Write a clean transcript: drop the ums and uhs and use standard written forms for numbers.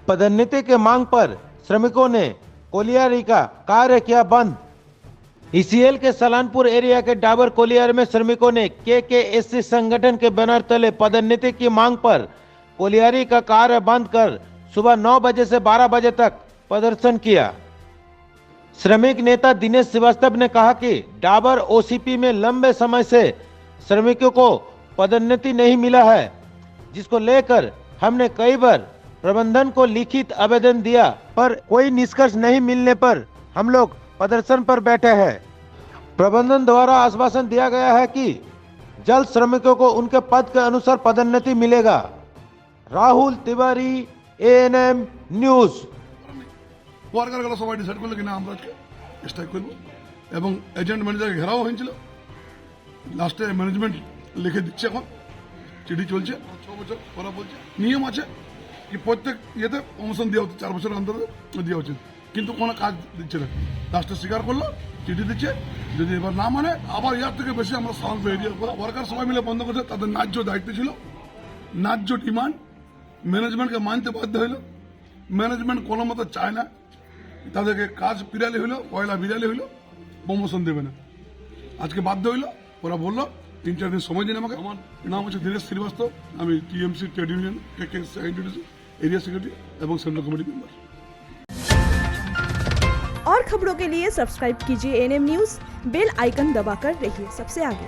पदोन्नति के मांग पर श्रमिकों ने कोलियारी का कार्य किया बंद। ईसीएल के सलानपुर एरिया के डाबर कोलियार में श्रमिकों ने केकेएससी संगठन के बैनर तले पदोन्नति की मांग पर कोलियारी का कार्य बंद कर सुबह 9 बजे से 12 बजे तक प्रदर्शन किया। श्रमिक नेता दिनेश श्रीवास्तव ने कहा कि डाबर ओसीपी में लंबे समय से श्रमिकों को पदोन्नति नहीं मिला है, जिसको लेकर हमने कई बार प्रबंधन को लिखित आवेदन दिया, पर कोई निष्कर्ष नहीं मिलने पर हम लोग प्रदर्शन पर बैठे हैं। प्रबंधन द्वारा आश्वासन दिया गया है कि जल्द श्रमिकों को उनके पद के अनुसार पदोन्नति मिलेगा। Rahul Tiwari, ANM news. ওয়ার্কারগুলো সবাই ডিসাইড করলো কিনা আমরা আজকে স্ট্রাইক করবো এবং এজেন্ট ম্যানেজারকে ঘেরাও হয়েছিল। লাস্টে ম্যানেজমেন্ট লিখে দিচ্ছে, এখন চিঠি চলছে। 6 বছর ওরা বলছে নিয়ম আছে কি প্রত্যেক ইয়েতে প্রমোশন দেওয়া হচ্ছে, 4 বছরের অন্তরে দেওয়া উচিত, কিন্তু কোনো কাজ দিচ্ছে না। লাস্টে স্বীকার করলো, চিঠি দিচ্ছে, যদি এবার না মানে আবার ইয়ার থেকে বেশি আমরা সালানপুর এরিয়া ওয়ার্কার সবাই মিলে বন্ধ করছে। তাদের ন্যায্য দায়িত্ব ছিল, ন্যায্য ডিমান্ড ম্যানেজমেন্টকে মানতে বাধ্য হইল। ম্যানেজমেন্ট কোনো মতো চায় না, তাদেরকে কাজ বিড়ালি হইলো, পয়লা বিড়ালি হইলো, প্রমোশন দেবে না। আজকে বাধ্য হইলো, ওরা বললো 3-4 দিন সময় দিন আমাকে। আমার নাম হচ্ছে দিনেশ শ্রীবাস্তব, আমি TMC trade union area secretary एवं सेंट्रल कमेटी मेंबर। और खबरों के लिए सब्सक्राइब कीजिए एएनएम न्यूज, बेल आइकन दबाकर रहिए सबसे आगे।